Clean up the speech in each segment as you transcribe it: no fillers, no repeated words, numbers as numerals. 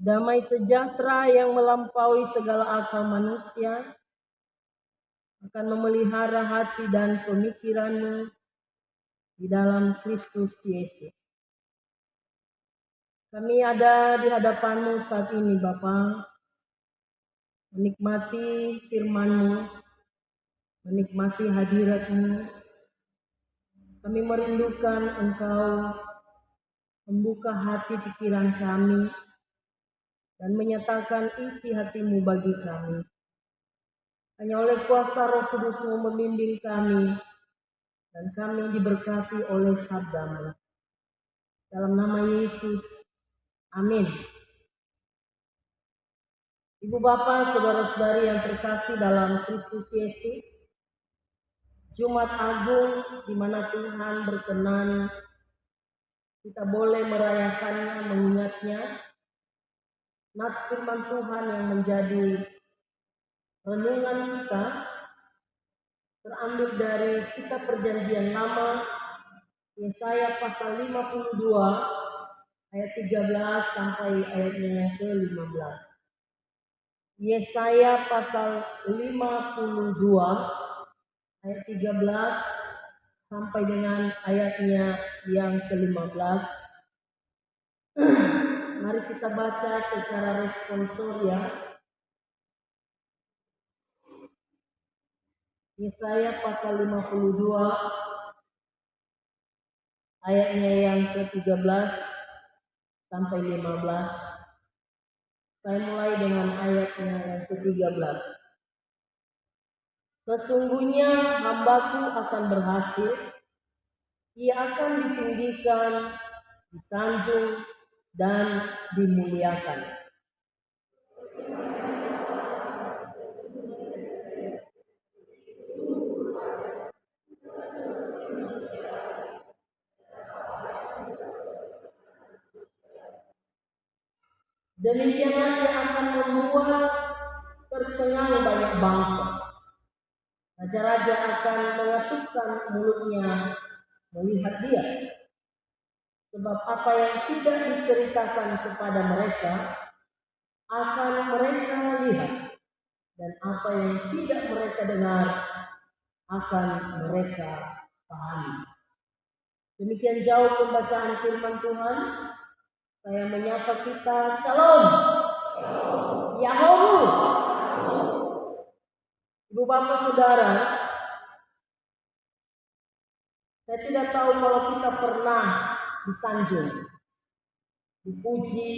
Damai sejahtera yang melampaui segala akal manusia akan memelihara hati dan pemikiranmu di dalam Kristus Yesus. Kami ada di hadapanmu saat ini, Bapa, menikmati firman-Mu, menikmati hadirat-Mu. Kami merindukan Engkau membuka hati pikiran kami dan menyatakan isi hati-Mu bagi kami. Hanya oleh kuasa Roh Kudus-Mu membimbing kami, dan kami diberkati oleh sabda-Mu. Dalam nama Yesus, amin. Ibu bapak, saudara-saudari yang terkasih dalam Kristus Yesus, Jumat Agung di mana Tuhan berkenan kita boleh merayakannya, mengingatnya. Nats firman Tuhan yang menjadi renungan kita terambil dari kitab Perjanjian Lama, Yesaya pasal 52 ayat 13 sampai ayatnya yang ke-15. Yesaya pasal 52 ayat 13 sampai dengan ayatnya yang ke-15. Mari kita baca secara responsorial. Yesaya pasal 52 ayatnya yang ke-13 sampai 15. Saya mulai dengan ayatnya yang ke-13. Sesungguhnya hambaku akan berhasil, ia akan ditinggikan, disanjung, dan dimuliakan. Demikianlah ia akan membuat tercengang banyak bangsa. Raja-raja akan mengatupkan mulutnya melihat dia. Sebab apa yang tidak diceritakan kepada mereka akan mereka lihat, dan apa yang tidak mereka dengar akan mereka pahami. Demikian jauh pembacaan firman Tuhan. Saya menyapa kita, Shalom. Yahomu. Ibu bapak saudara, saya tidak tahu kalau kita pernah disanjung, dipuji,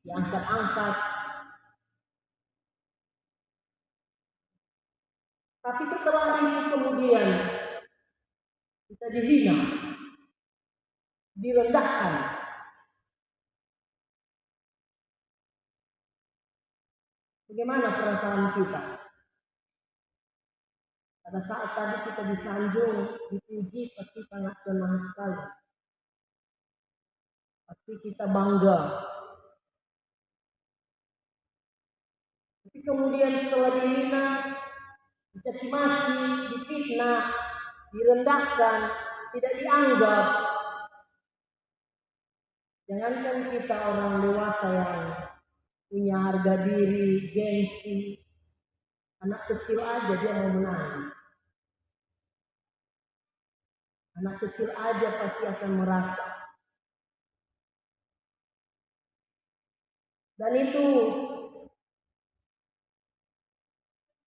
diangkat-angkat. Tapi setelah itu kemudian kita dihina, direndahkan. Bagaimana perasaan kita? Pada saat tadi kita disanjung, dipuji, pasti sangat senang sekali. Pasti kita bangga. Tapi kemudian setelah dihina, dicaci maki, difitnah, direndahkan, tidak dianggap. Jangankan kita orang dewasa yang punya harga diri, gengsi, anak kecil aja dia mau menangis. Anak kecil aja pasti akan merasa. Dan itu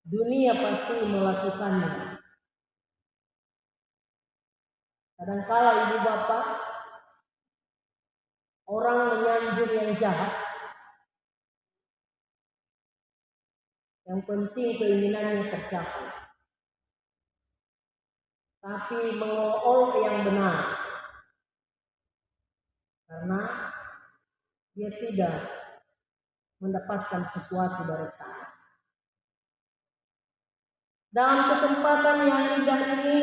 dunia pasti melakukannya. Kadangkala ibu bapak, orang menyanjung yang jahat, yang penting keinginannya tercapai. Tapi mengolok yang benar, karena dia tidak mendapatkan sesuatu dari sana. Dalam kesempatan yang indah ini,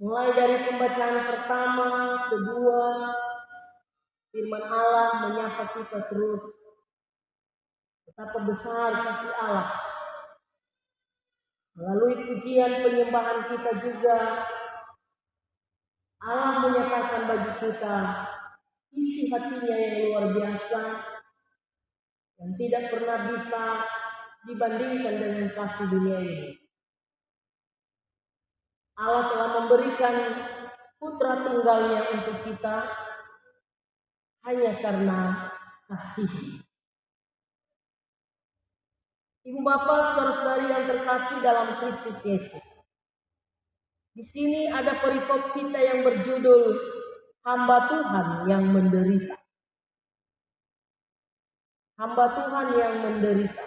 mulai dari pembacaan pertama, kedua, firman Allah menyapa kita terus. Betapa besar kasih Allah. Melalui pujian penyembahan kita juga, Allah menyatakan bagi kita, isi hatinya yang luar biasa, yang tidak pernah bisa dibandingkan dengan kasih dunia ini. Allah telah memberikan putra tunggalnya untuk kita hanya karena kasih. Ibu bapak, saudara-saudari yang terkasih dalam Kristus Yesus. Di sini ada perikop kita yang berjudul hamba Tuhan yang menderita. Hamba Tuhan yang menderita.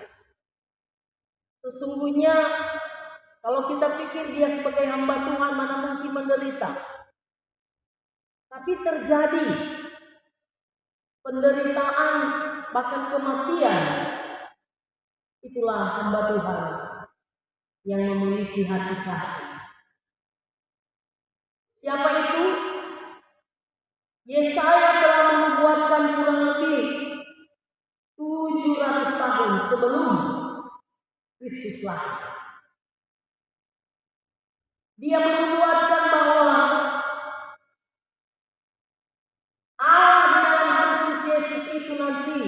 Sesungguhnya kalau kita pikir dia sebagai hamba Tuhan, mana mungkin menderita. Tapi terjadi penderitaan, bahkan kematian. Itulah hamba Tuhan yang memiliki hati kasih. Siapa itu? Yesaya telah menubuatkan kurang lebih 700 tahun sebelum Kristus lahir. Dia menubuatkan bahwa Allah di dalam Kristus Yesus itu nanti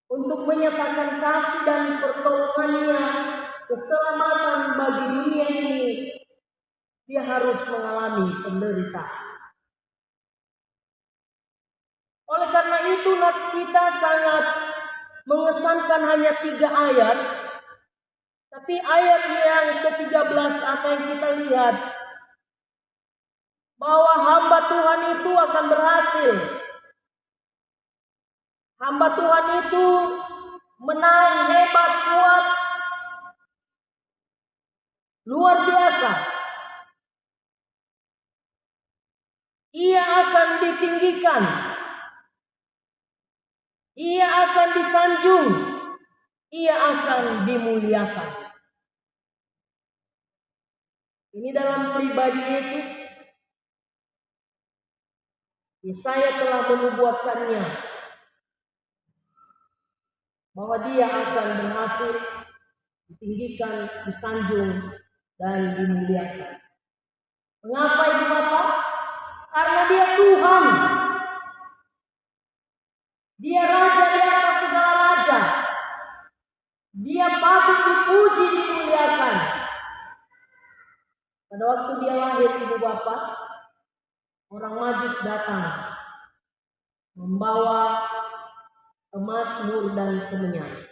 untuk menyatakan kasih dan pertolongannya, keselamatan bagi dunia ini, dia harus mengalami penderitaan. Oleh karena itu nats kita sangat mengesankan hanya 3 ayat. Tapi ayat yang ke-13 apa yang kita lihat, bahwa hamba Tuhan itu akan berhasil. Hamba Tuhan itu menang, hebat, kuat, luar biasa. Ia akan ditinggikan. Ia akan disanjung. Ia akan dimuliakan. Ini dalam pribadi Yesus. Yesaya telah menubuatkannya bahwa dia akan berhasil, ditinggikan, disanjung, dan dimuliakan. Mengapa ibu bapak? Karena dia Tuhan. Dia raja di atas segala raja. Dia patut dipuji, dimuliakan. Pada waktu dia lahir ibu bapak, orang Majus datang membawa emas, mur, dan kemenyan.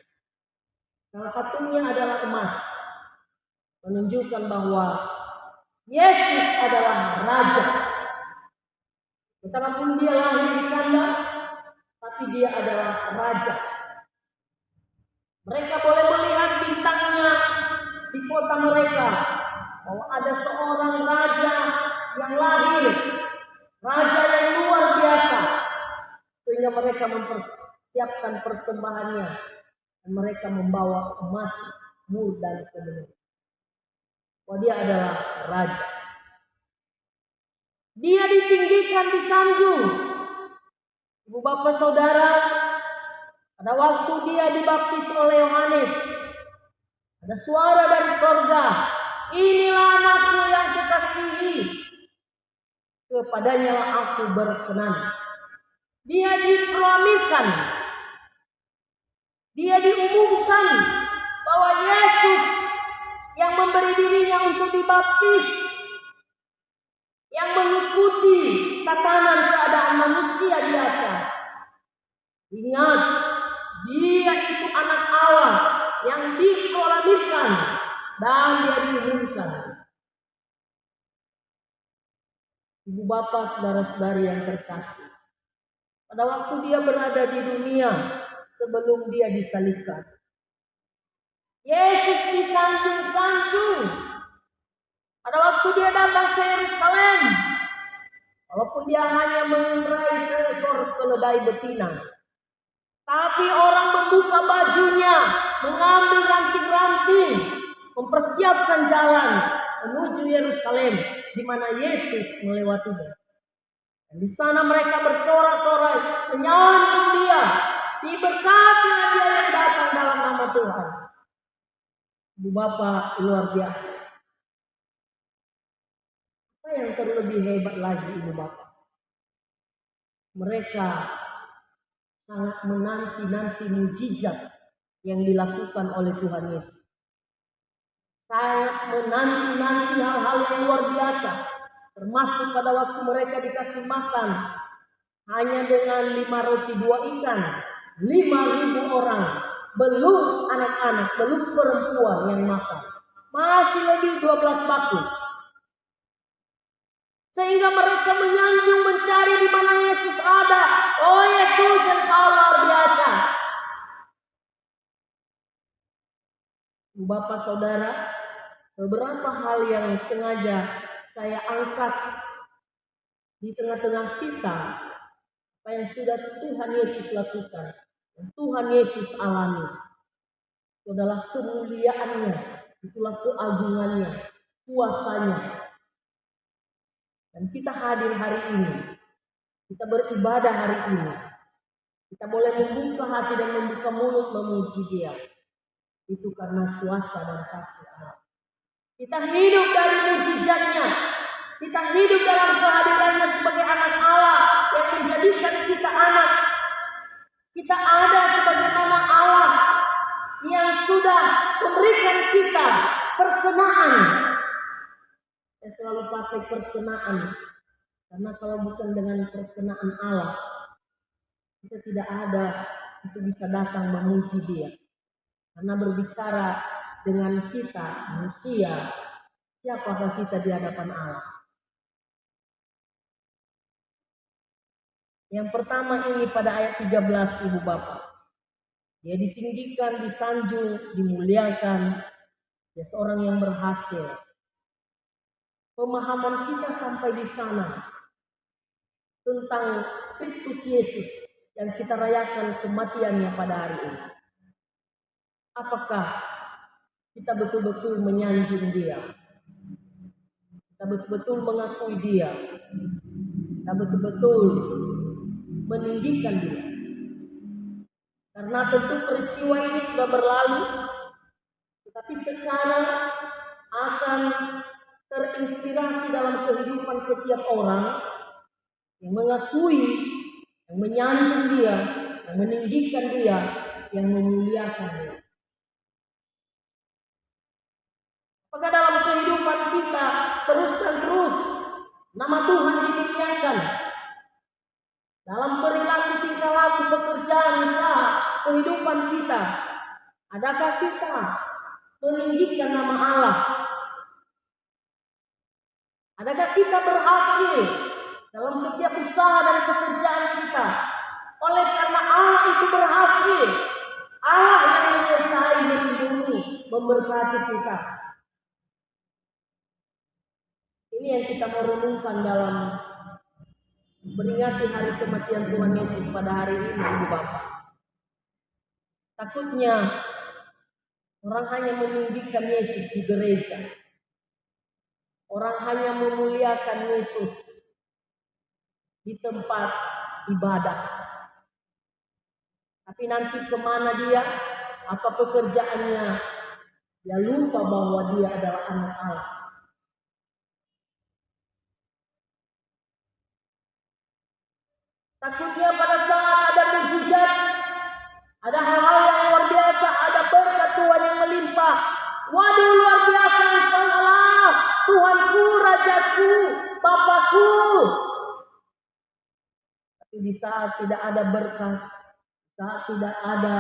Salah satunya adalah emas, menunjukkan bahwa Yesus adalah raja. Betapapun dia lahir di kandang, tapi dia adalah raja. Mereka boleh melihat bintangnya di kota mereka, bahwa ada seorang raja yang lahir, raja yang luar biasa, sehingga mereka mempersiapkan persembahannya dan mereka membawa emas, mur, dan kemenyan. Bahwa dia adalah raja. Dia ditinggikan, disanjung. Ibu bapak saudara, pada waktu dia dibaptis oleh Yohanes, ada suara dari sorga, inilah anakku yang kukasihi, kepadanya aku berkenan. Dia diproklamirkan, dia diumumkan bahwa Yesus yang memberi dirinya untuk dibaptis, yang mengikuti tatanan keadaan manusia biasa. Ingat, dia itu anak Allah yang diproklamirkan dan dia diumumkan. Ibu bapak, saudara-saudari yang terkasih, pada waktu dia berada di dunia sebelum dia disalibkan, Yesus disanjung-sanjung. Pada waktu dia datang ke Yerusalem, walaupun dia hanya mengendarai seekor keledai betina, tapi orang membuka bajunya, mengambil ranting-ranting, mempersiapkan jalan menuju Yerusalem, di mana Yesus melewatinya. Dan di sana mereka bersorak-sorai, menyanjung dia, diberkatilah dia yang datang dalam nama Tuhan. Ibu bapak, luar biasa. Apa yang terlebih hebat lagi ibu bapak? mereka sangat menanti-nanti mujizat yang dilakukan oleh Tuhan Yesus. Sangat menanti-nanti hal-hal yang luar biasa. Termasuk pada waktu mereka dikasih makan hanya dengan 5 roti 2 ikan. 5.000 orang. Belum anak-anak, belum perempuan yang makan. Masih lebih 12 batu. Sehingga mereka menyanjung mencari di mana Yesus ada. Oh Yesus, Engkau luar biasa. Bapak saudara, beberapa hal yang sengaja saya angkat di tengah-tengah kita, apa yang sudah Tuhan Yesus lakukan, dan Tuhan Yesus alami, itu adalah kemuliaannya, itulah keagungannya, kuasanya. Dan kita hadir hari ini, kita beribadah hari ini, kita boleh membuka hati dan membuka mulut memuji Dia. Itu karena kuasa dan kasih Allah. Kita hidup dari mujizatnya. Kita hidup dalam kehadirannya sebagai anak Allah yang menjadikan kita anak. Kita ada sebagaimana Allah yang sudah memberikan kita perkenaan. Saya selalu pakai perkenaan. Karena kalau bukan dengan perkenaan Allah, kita tidak ada itu bisa datang memuji Dia. Karena berbicara dengan kita manusia, siapakah kita di hadapan Allah? Yang pertama ini pada ayat 13 Ibu Bapak. Dia ditinggikan, disanjung, dimuliakan. Dia seorang yang berhasil. Pemahaman kita sampai di sana tentang Kristus Yesus yang kita rayakan kematiannya pada hari ini. Apakah kita betul-betul menyanjung Dia? Kita betul-betul mengakui Dia? Kita betul-betul meninggikan Dia? Karena tentu peristiwa ini sudah berlalu, tetapi sekarang akan terinspirasi dalam kehidupan setiap orang yang mengakui, yang menyanjung Dia, yang meninggikan Dia, yang memuliakan Dia. Maka dalam kehidupan kita terus dan terus nama Tuhan dimuliakan. Dalam perilaku, tingkah laku, pekerjaan, usaha, kehidupan kita, adakah kita meninggikan nama Allah? Adakah kita berhasil dalam setiap usaha dan pekerjaan kita? Oleh karena Allah itu berhasil, Allah yang menyertai, melindungi, memberkati kita. Ini yang kita mau renungkan dalam memperingati hari kematian Tuhan Yesus pada hari ini, Ibu Bapak. Takutnya orang hanya meninggikan Yesus di gereja. Orang hanya memuliakan Yesus di tempat ibadah. Tapi nanti kemana dia? Apa pekerjaannya? Dia lupa bahwa dia adalah anak Allah. Takutnya pada saat ada mujizat, ada hal-hal yang luar biasa, ada berkat Tuhan yang melimpah. Waduh, luar biasa Engkau Allah, Tuhanku, Rajaku, Bapakku. Tapi di saat tidak ada berkat, saat tidak ada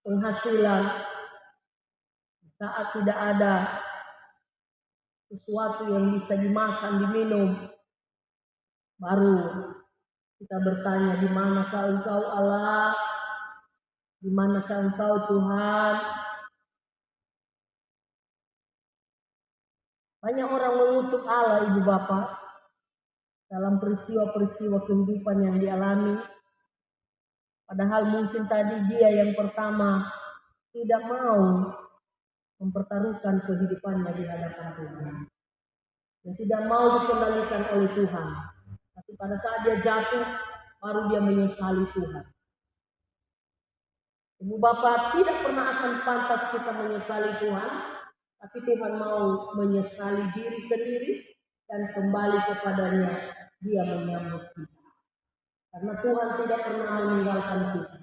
penghasilan, saat tidak ada sesuatu yang bisa dimakan, diminum, baru kita bertanya, di manakah Engkau Allah? Di manakah Engkau Tuhan? Banyak orang mengutuk Allah, Ibu Bapak, dalam peristiwa-peristiwa kehidupan yang dialami. Padahal mungkin tadi dia yang pertama tidak mau mempertaruhkan kehidupannya di hadapan Tuhan. Dan tidak mau dikendalikan oleh Tuhan. Tapi pada saat dia jatuh, baru dia menyesali Tuhan. Ibu Bapak, tidak pernah akan pantas kita menyesali Tuhan. Tapi Tuhan mau menyesali diri sendiri dan kembali kepadanya. Dia menyambut kita. Karena Tuhan tidak pernah meninggalkan kita.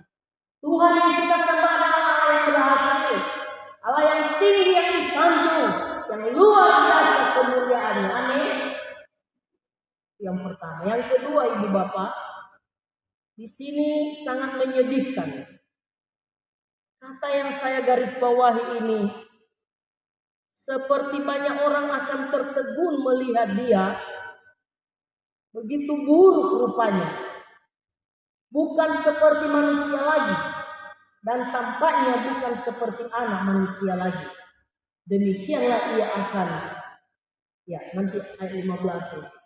Tuhan yang kita sembah adalah Allah yang berhasil, Allah yang tinggi, yang disanjung, yang luar biasa kemuliaannya. Amin. Yang pertama, yang kedua, Ibu Bapak, di sini sangat menyedihkan. Kata yang saya garis bawahi ini, seperti banyak orang akan tertegun melihat dia, begitu buruk rupanya, bukan seperti manusia lagi, dan tampaknya bukan seperti anak manusia lagi. Demikianlah ia akan, ya nanti ayat 15.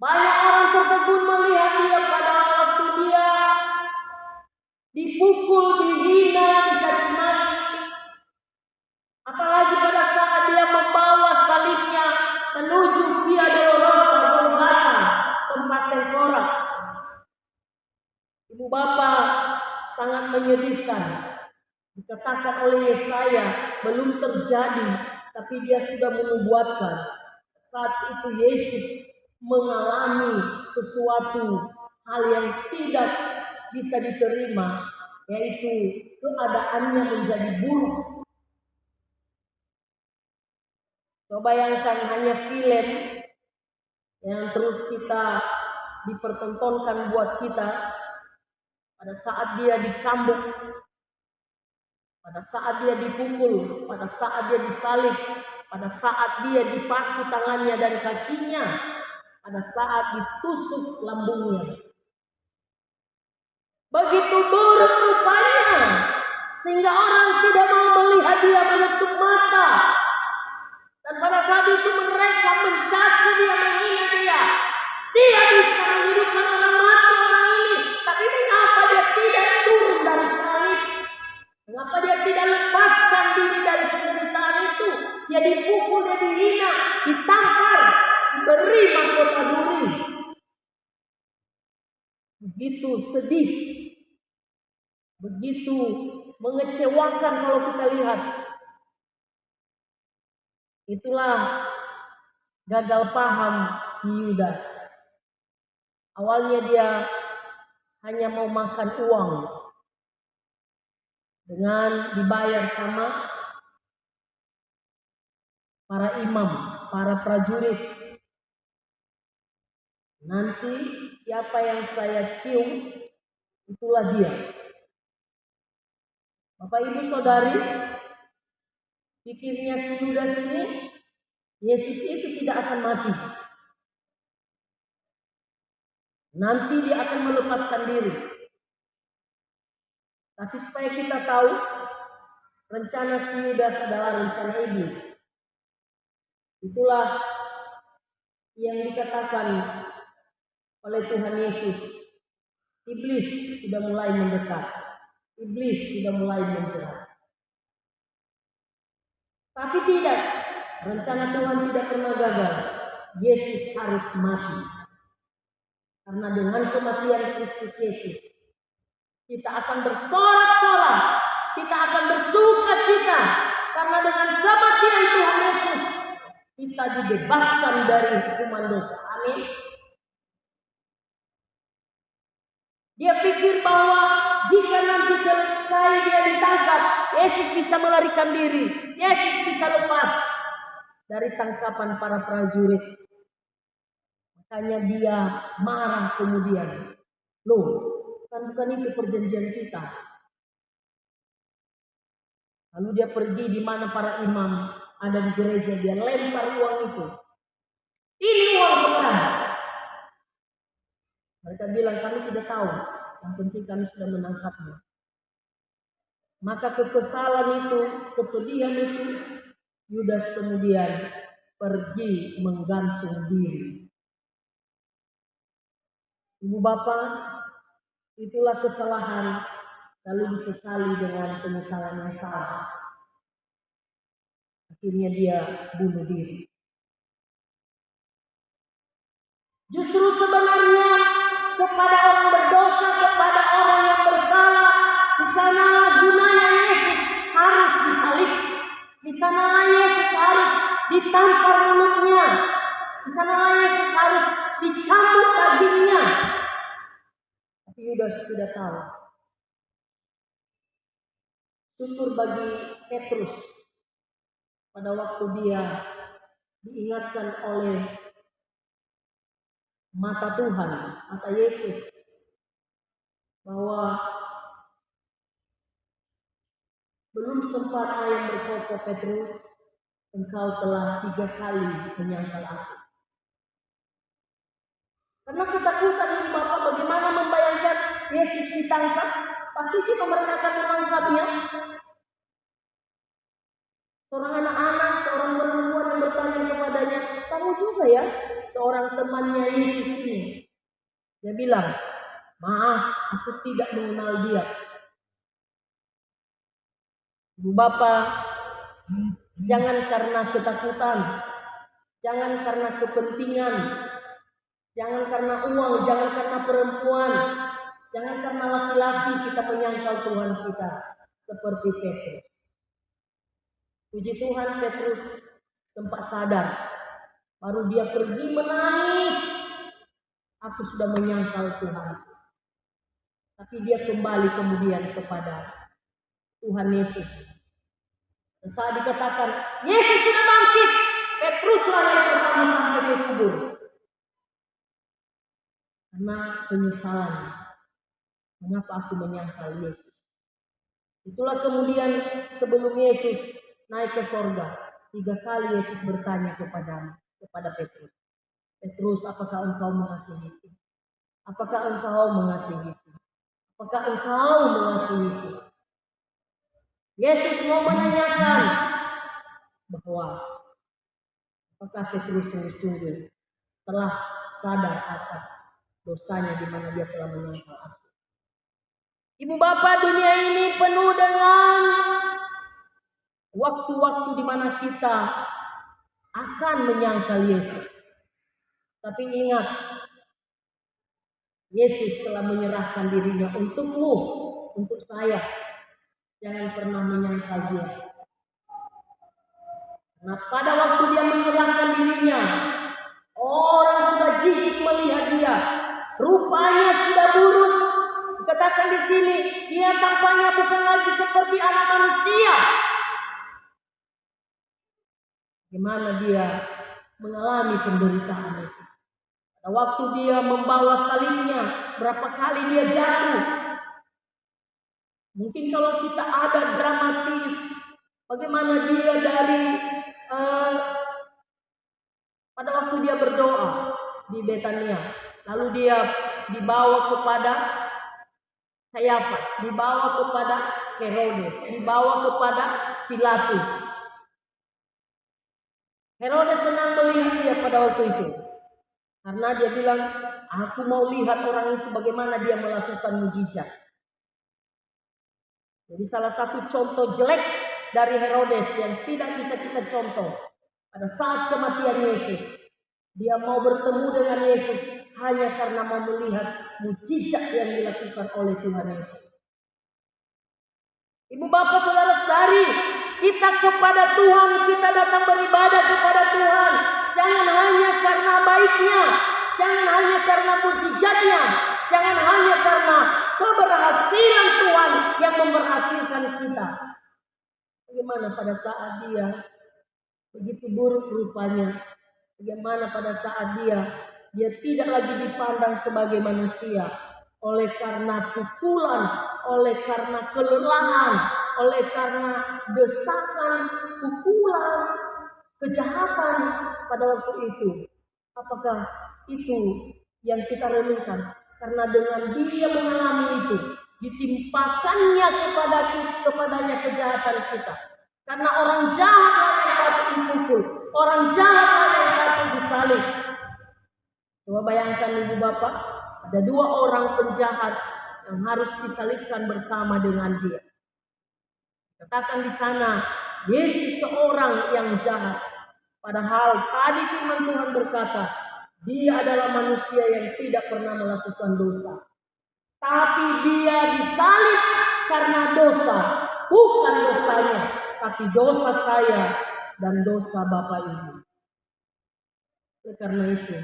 Banyak orang tertegun melihat dia pada waktu dia dipukul, dihina, dicaci maki. Apalagi pada saat dia membawa salibnya menuju Via Dolorosa, Golgota, tempat tengkorak. Ibu Bapak, sangat menyedihkan. Dikatakan oleh Yesaya belum terjadi, tapi dia sudah menubuatkan. Saat itu Yesus mengalami sesuatu hal yang tidak bisa diterima, yaitu keadaannya menjadi buruk. Coba bayangkan hanya film yang terus kita dipertontonkan buat kita. Pada saat dia dicambuk, pada saat dia dipukul, pada saat dia disalib, pada saat dia dipaku tangannya dan kakinya, pada saat ditusuk lambungnya. Begitu buruk rupanya, sehingga orang tidak mau melihat dia, menutup mata. Dan pada saat itu mereka mencaci dia, menghina dia. Dia bisa menghidupkan orang mati, orang ini. Tapi mengapa dia tidak turun dari salib? Mengapa dia tidak lepaskan diri dari penderitaan itu? Dia dipukul, dia dihina, ditampar, diberi mahkota duri. Begitu sedih, begitu mengecewakan kalau kita lihat. Itulah gagal paham si Yudas. Awalnya dia hanya mau makan uang dengan dibayar sama para imam, para prajurit. Nanti siapa yang saya cium, itulah dia. Bapak Ibu Saudari, pikirnya si Yudas ini, Yesus itu tidak akan mati. Nanti dia akan melepaskan diri. Tapi supaya kita tahu, rencana si Yudas adalah rencana iblis. Itulah yang dikatakan oleh Tuhan Yesus. Iblis sudah mulai mendekat. Iblis sudah mulai menjerat. Tapi tidak, rencana Tuhan tidak pernah gagal. Yesus harus mati. Karena dengan kematian Kristus Yesus, kita akan bersorak-sorak, kita akan bersuka cita. Karena dengan kematian Tuhan Yesus, kita dibebaskan dari hukuman dosa. Amin. Dia pikir bahwa jika nanti selesai dia ditangkap, Yesus bisa melarikan diri. Yesus bisa lepas dari tangkapan para prajurit. Makanya dia marah kemudian. Loh, bukan itu perjanjian kita. Lalu dia pergi di mana para imam ada di gereja, dia lempar uang itu. Ini uang kebenaran. Mereka bilang kami tidak tahu, yang penting kami sudah menangkapnya. Maka kekesalan itu, kesedihan itu, Yudas kemudian pergi menggantung diri. Ibu Bapak, itulah kesalahan, lalu disesali dengan penyesalan yang sama. Akhirnya dia bunuh diri. Justru sebenarnya kepada orang berdosa, kepada orang yang bersalah, di sanalah gunanya Yesus harus disalib. Di sanalah Yesus harus ditampar mulutnya. Di sanalah Yesus harus dicambuk dagingnya. Tapi Yudas tidak tahu. Syukur bagi Petrus pada waktu dia diingatkan oleh mata Tuhan, mata Yesus, bahwa belum sempat ayam berkokok Petrus, engkau telah 3 kali menyangkal aku. Karena ketakutan ini Bapak, bagaimana membayangkan Yesus ditangkap? Pasti juga mereka akan menangkapnya. Seorang anak-anak, seorang perempuan yang bertanya kepadanya, kamu juga ya seorang temannya Yesus ini? Dia bilang, maaf, aku tidak mengenal dia. Ibu Bapak, jangan karena ketakutan, jangan karena kepentingan, jangan karena uang, jangan karena perempuan, jangan karena laki-laki kita menyangkal Tuhan kita seperti Petrus. Puji Tuhan, Petrus sempat sadar. Baru dia pergi menangis. Aku sudah menyangkal Tuhan. Tapi dia kembali kemudian kepada Tuhan Yesus. Dan saat dikatakan, Yesus sudah bangkit, Petruslah yang pertama sampai ke kubur. Karena penyesalan. Mengapa aku menyangkal Yesus? Itulah kemudian sebelum Yesus naik ke sorga, 3 kali Yesus bertanya kepada Petrus. Petrus, apakah engkau mengasihiku? Apakah engkau mengasihiku? Apakah engkau mengasihiku? Yesus mau menanyakan bahwa apakah Petrus sungguh-sungguh telah sadar atas dosanya di mana dia telah menyangkal aku. Ibu Bapak, dunia ini penuh dengan waktu-waktu di mana kita akan menyangkal Yesus. Tapi ingat, Yesus telah menyerahkan dirinya untukmu, untuk saya. Jangan pernah menyangkal dia. Nah, pada waktu dia menyerahkan dirinya, orang sudah jijik melihat dia. Rupanya sudah buruk. Dikatakan di sini, dia tampaknya bukan lagi seperti anak manusia. Gimana dia mengalami penderitaan itu. Pada waktu dia membawa salibnya, berapa kali dia jatuh. Mungkin kalau kita ada dramatis, bagaimana dia dari pada waktu dia berdoa di Betania, lalu dia dibawa kepada Kayafas, dibawa kepada Herodes, dibawa kepada Pilatus. Herodes senang melihat dia pada waktu itu. Karena dia bilang, aku mau lihat orang itu bagaimana dia melakukan mujizat. Jadi salah satu contoh jelek dari Herodes yang tidak bisa kita contoh. Pada saat kematian Yesus, dia mau bertemu dengan Yesus hanya karena mau melihat mujizat yang dilakukan oleh Tuhan Yesus. Ibu bapak saudara-saudari, kita kepada Tuhan, kita datang beribadah kepada Tuhan. Jangan hanya karena baiknya, jangan hanya karena mujizatnya, jangan hanya karena keberhasilan Tuhan yang memberhasilkan kita. Bagaimana pada saat dia begitu buruk rupanya? Bagaimana pada saat dia tidak lagi dipandang sebagai manusia, oleh karena pukulan, oleh karena kelelahan, oleh karena desakan, pukulan, kejahatan pada waktu itu. Apakah itu yang kita renungkan? Karena dengan dia mengalami itu, ditimpakannya kepadanya kejahatan kita. Karena orang jahat yang patut dipukul, orang jahat yang patut disalib. Coba bayangkan ibu bapak, ada 2 orang penjahat yang harus disalibkan bersama dengan dia. Katakan di sana, Yesus seorang yang jahat. Padahal tadi firman Tuhan berkata, dia adalah manusia yang tidak pernah melakukan dosa. Tapi dia disalib karena dosa. Bukan dosanya, tapi dosa saya dan dosa Bapak Ibu. Oleh karena itu,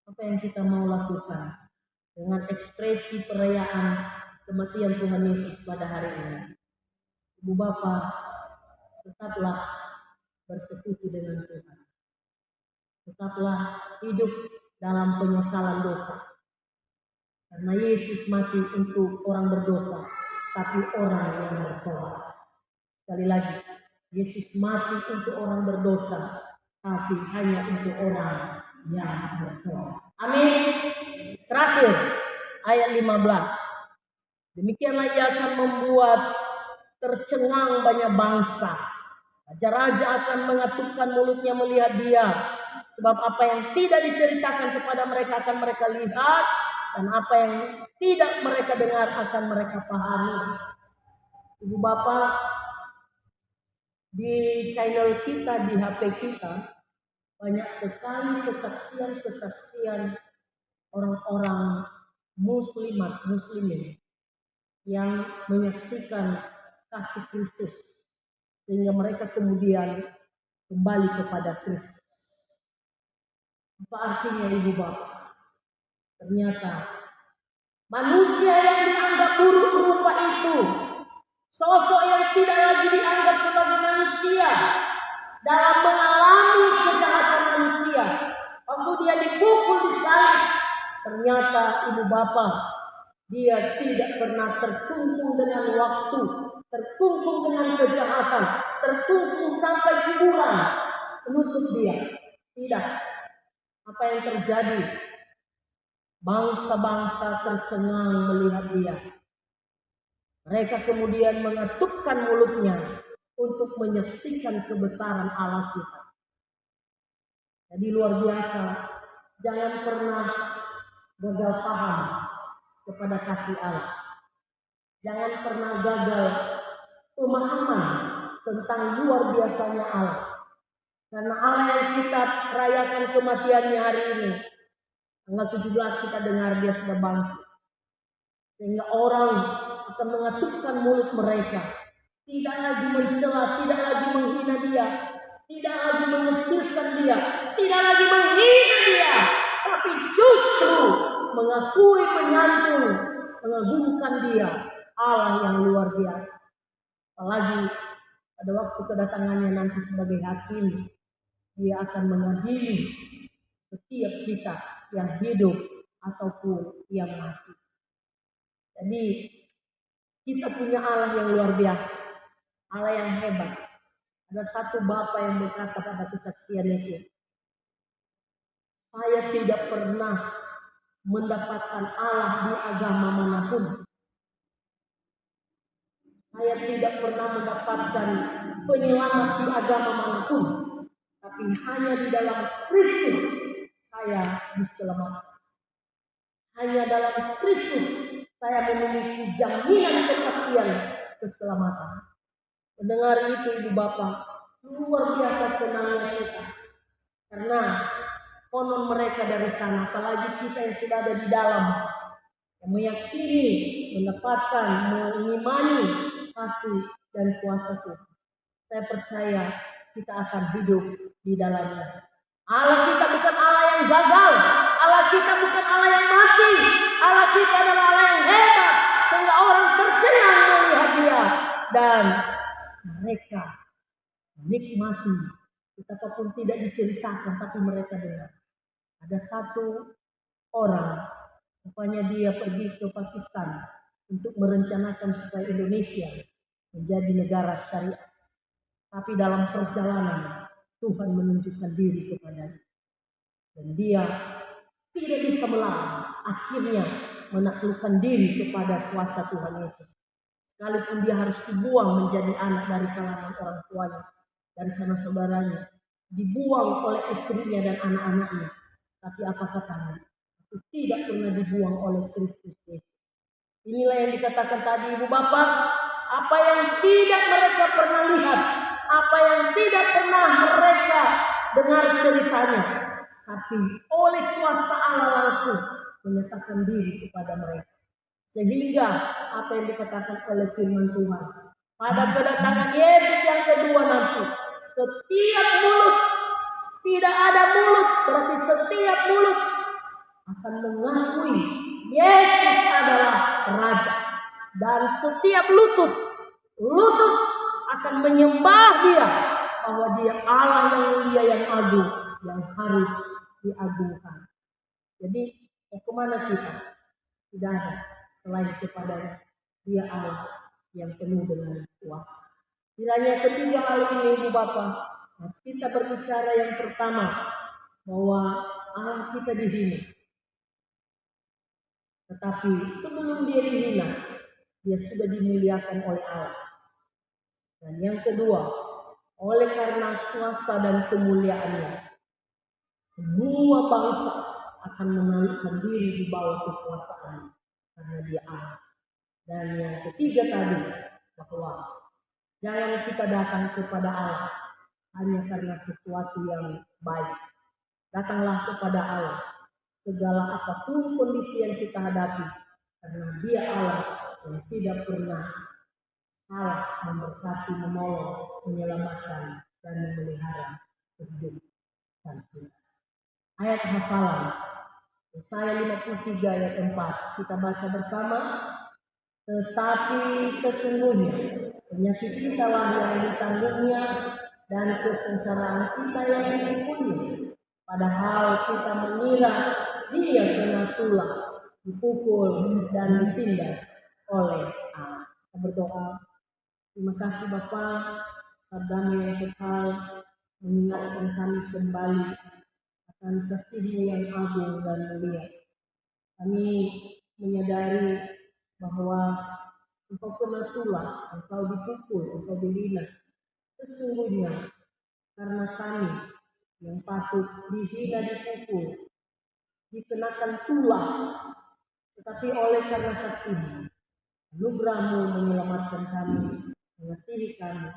apa yang kita mau lakukan? dengan ekspresi perayaan kematian Tuhan Yesus pada hari ini. Ibu Bapak, tetaplah bersekutu dengan Tuhan. Tetaplah hidup dalam penyesalan dosa. Karena Yesus mati untuk orang berdosa, tapi orang yang bertobat. Sekali lagi, Yesus mati untuk orang berdosa, tapi hanya untuk orang yang bertobat. Amin. Terakhir, ayat 15. Demikianlah ia akan membuat tercengang banyak bangsa. Raja-raja akan mengatupkan mulutnya melihat dia. Sebab apa yang tidak diceritakan kepada mereka akan mereka lihat. Dan apa yang tidak mereka dengar akan mereka pahami. Ibu Bapak, di channel kita, di HP kita, banyak sekali kesaksian-kesaksian orang-orang muslimin yang menyaksikan kasih Kristus. Sehingga mereka kemudian kembali kepada Kristus. Apa artinya Ibu Bapak? Ternyata manusia yang dianggap buruk rupa itu, sosok yang tidak lagi dianggap sebagai manusia, dalam mengalami kejahatan manusia, waktu dia dipukul di salib, ternyata Ibu Bapak, dia tidak pernah terkungkung dengan waktu, terkungkung dengan kejahatan, terkungkung sampai kuburan menutup dia. Tidak. Apa yang terjadi? Bangsa-bangsa tercengang melihat dia. Mereka kemudian mengatupkan mulutnya untuk menyaksikan kebesaran Allah kita. Jadi luar biasa. Jangan pernah gagal paham kepada kasih Allah. Jangan pernah gagal pemahaman tentang luar biasanya Allah. Karena Allah yang kita rayakan kematiannya hari ini, tanggal 17 kita dengar dia sudah bangkit. Sehingga orang akan mengatupkan mulut mereka. Tidak lagi mencela, tidak lagi menghina dia, tidak lagi mengecilkan dia, tidak lagi menghina dia, tapi justru mengakui, menyanjung, mengagungkan dia, Allah yang luar biasa. Apalagi pada waktu kedatangannya nanti sebagai hakim, dia akan mengadili setiap kita yang hidup ataupun yang mati. Jadi kita punya Allah yang luar biasa, Allah yang hebat. Ada satu bapak yang berkata pada kesaksiannya itu, saya tidak pernah mendapatkan Allah di agama manapun. Saya tidak pernah mendapatkan penyelamat di agama manapun. Tapi hanya di dalam Kristus saya diselamatkan. Hanya dalam Kristus saya memiliki jaminan kepastian keselamatan. Mendengar itu Ibu Bapak, luar biasa senangnya kita. Karena konon mereka dari sana, apalagi kita yang sudah ada di dalam, yang meyakini, mendapatkan, mengimani kasih dan kuasa Tuhan. Saya percaya kita akan hidup di dalamnya. Allah kita bukan Allah yang gagal. Allah kita bukan Allah yang mati. Allah kita adalah Allah yang hebat. Sehingga orang tercengang melihat dia. Dan mereka menikmati. Betapapun tidak diceritakan, tapi mereka dengar. Ada satu orang, rupanya dia pergi ke Pakistan untuk merencanakan supaya Indonesia menjadi negara syariat. Tapi dalam perjalanan Tuhan menunjukkan diri kepadanya. Dan dia tidak bisa melawan. Akhirnya menaklukkan diri kepada kuasa Tuhan Yesus. Sekalipun dia harus dibuang menjadi anak dari kalangan orang tuanya, dari sanak saudaranya, dibuang oleh istrinya dan anak-anaknya. Tapi apa katanya? Itu tidak pernah dibuang oleh Kristus Yesus. Inilah yang dikatakan tadi Ibu Bapak, apa yang tidak mereka pernah lihat, apa yang tidak pernah mereka dengar ceritanya, tapi oleh kuasa Allah langsung menyatakan diri kepada mereka. Sehingga apa yang dikatakan oleh firman Tuhan, pada kedatangan Yesus yang kedua nanti, setiap mulut, tidak ada mulut, berarti setiap mulut akan mengakui Yesus adalah Raja. Dan setiap lutut akan menyembah Dia, bahwa Dia Allah yang mulia, yang agung, yang harus diagungkan. Jadi kemana kita? Tidak ada selain kepada Dia Allah yang penuh dengan kuasa. Kiranya ketiga hal ini, Ibu Bapak, kita berbicara yang pertama bahwa Allah kita dihina. Tetapi sebelum Dia dihina, Dia sudah dimuliakan oleh Allah. Dan yang kedua, oleh karena kuasa dan kemuliaannya, semua bangsa akan menaikkan diri di bawah kekuasaan karena Dia Allah. Dan yang ketiga tadi, bahwa jangan kita datang kepada Allah hanya karena sesuatu yang baik. Datanglah kepada Allah segala apapun kondisi yang kita hadapi, karena Dia Allah yang tidak pernah salah memberkati, menolong, menyelamatkan, dan memelihara kehidupan kita. Ayat hafalan Yesaya 53 ayat 4 kita baca bersama. Tetapi sesungguhnya penyakit kita lah yang ditanggungnya, dan kesengsaraan kita yang dipikulnya. Padahal kita mengira Dia kena tulah, dipukul dan ditindas oleh Allah. Kita berdoa. Terima kasih Bapa, sabda-Mu yang kekal mengingatkan kami kembali akan kasih-Mu yang agung dan mulia. Kami menyadari bahwa Engkau kena tulah, Engkau dipukul, Engkau dihina. Sesungguhnya karena kami yang patut dihina, dipukul, dikenakan tulah, tetapi oleh karena kasih-Mu, anugerah-Mu menyelamatkan kami, mengasihi kami.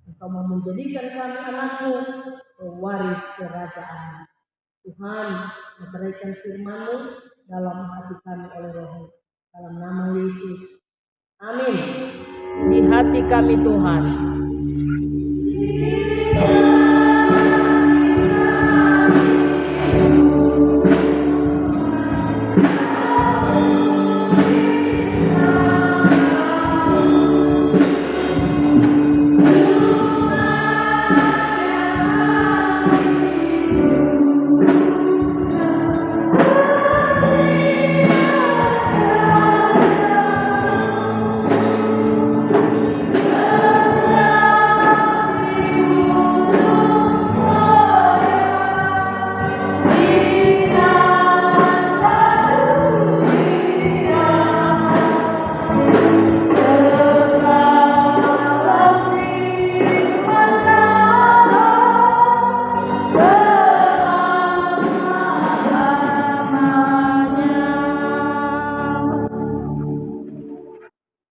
Engkau mau menjadikan kami anak-Mu, pewaris kerajaan. Tuhan, meteraikan firman-Mu dalam hati kami oleh Roh-Mu. Dalam nama Yesus. Amin. Di hati kami Tuhan.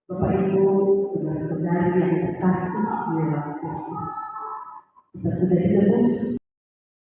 Saudara-saudari yang terkasih di dalam Kristus, kita sudah ditebus